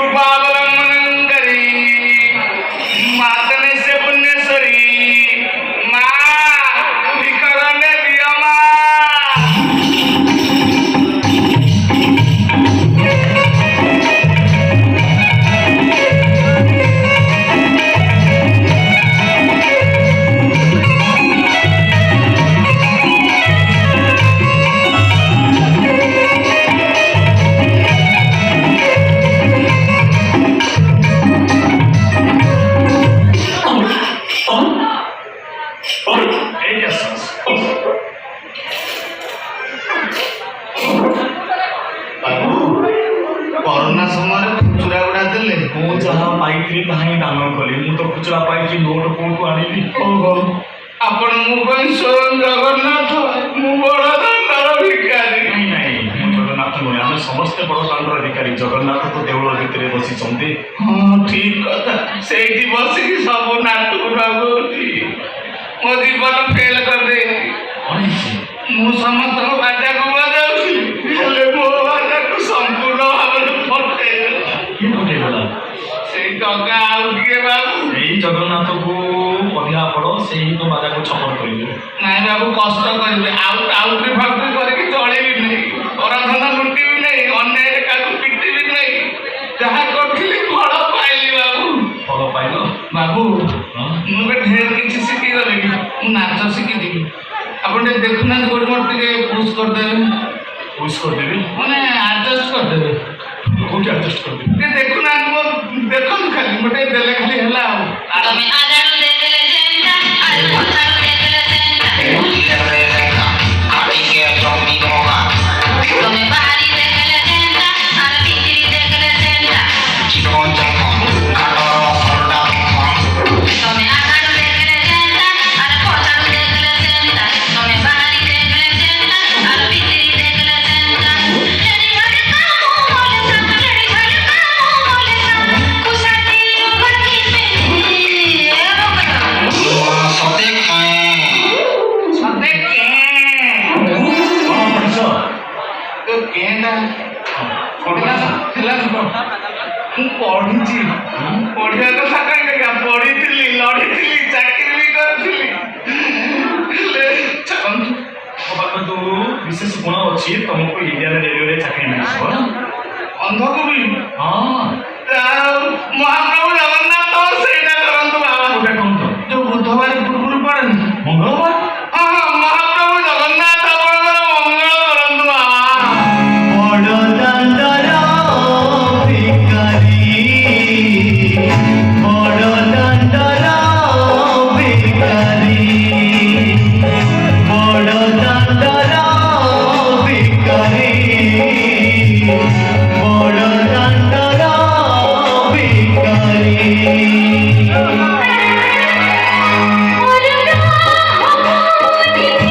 कृपावलंबन करी मातने से पुण्यश्वरी माँ विकरणे दिया माँ कोरोना समय खुचुरा गुड़ा देले ମୁଁ ଯାହା ପାଇଥିଲି ତାହା ହିଁ ଦାନ କଲି। ମୁଁ ତ ଖୁଚୁରା ପାଇକି ନୋଟ କୋଉଠୁ ଆଣିବି? ओहो आपण मु कोई स्वयं जगन्नाथ मु बड़ दानर भिखारी ନାଇଁ ନାଇଁ ମୁଁ ଜଗନ୍ନାଥ ନୁହେଁ। ଆମେ ସମସ୍ତେ ବଡ଼ ଦାଣ୍ଡର ଅଧିକାରୀ। ଜଗନ୍ନାଥ ତ ଦେଉଳ ଭିତରେ ବସିଛନ୍ତି। हाँ ठीक कथा सेठी बसिकी सब नाटक लगौची मो जीवन फेल कर दे କ'ଣ ହେଇଛି? मु समस्त बाजा को बजाउची हेले मो बाजा को संपूर्ण भाବରେ फटेल କିଏ ପଠେଇଗଲା? ସେଇ ଟଙ୍କା ଆଉ କିଏ ବାବୁ ଏଇ ଜଗନ୍ନାଥକୁ ପଢ଼ିଆ ପଡ଼ ସେଇ ତ ବାଜାକୁ ଛପର କରିବେ। ନାଇଁ ବାବୁ କଷ୍ଟ କରିବେ ଆଉ ଟାଉଟରି ଫାଉଟରି କରିକି ଚଳିବି ନାହିଁ ପରାଧନ ଲୁଟିବି ନାହିଁ ଅନ୍ୟାୟରେ କାହାକୁ ପିଟିବି ନାହିଁ ଯାହା କରିଥିଲି ଫଳ ପାଇଲି ବାବୁ ଫଳ ପାଇଲ? ବାବୁ ହଁ? ମୁଁ ଏବେ ଢେର କିଛି ଶିଖିଗଲିଣି ମୁଁ ନାଚ ଶିଖିଯିବି ଆପଣ ଟିକେ ଦେଖୁନାହାନ୍ତି ଗୋଟେ ମୋର ଟିକେ ପୁସ୍ କରିଦେବେ ପୁସ୍ କରିଦେବି? ମାନେ ଆଡଜଷ୍ଟ କରିଦେବେ କୋଉଠି ଆଡଜଷ୍ଟ କରିଦେବି? ଟିକେ ଦେଖୁନାହାନ୍ତି ମୋ ଦେଖନ୍ତୁ ଖାଲି ଗୋଟେ ଦେଲେ ଖାଲି ହେଲା ଆଉ ତମେ ଆଦାରୁ ଦେଇଦେଲେ ଯେନ୍ତା ଆରେ ପଛାରୁ ଦେଇଦେଲେ ସେନ୍ତା ତମେ ବାହାରି ଦେଇଦେଲେ ଯେନ୍ତା ଆରେ ଭିତରି ଦେଇଦେଲେ ସେନ୍ତା ତମେ ଆଦାରୁ ଦେଇଦେଲେ ଯେନ୍ତା ଆରେ ପଛାରୁ ଦେଇଦେଲେ ସେନ୍ତା ତମେ ବାହାରି ଦେଇଦେଲେ ଯେନ୍ତା ଆରେ ଭିତରି ଦେଇଦେଲେ ସେନ୍ତା ଲେଡି ଘରେ କାମୁ ବୋଲେ ସାମ ଲେଡି ଘରେ କାମୁ ବୋଲେ ସାମ କୁସାତି ବଟି ପେନି ଏ ବକଟ ସତେ କେଁ କ'ଣ ପଢ଼ିଛ? ତ କେଁଟା ପଢ଼ିଲା ହେଲା ମୁଁ ପଢିଛି ପଢିବା କଥା କାହିଁକି ପଢିଥିଲି ଲଢିଥିଲି ଚାକିରି ବି କରିଥିଲି ହେଲେ ଛାଡ଼ନ୍ତୁ ମୋ ପାଖରେ ଯୋଉ ବିଶେଷ ଗୁଣ ଅଛି ତମକୁ ଇଣ୍ଡିଆନ ରେଡ଼ିଓରେ ଚାକିରି ମିଳିଯିବ। ଅନ୍ଧକୁ ବି ହଁ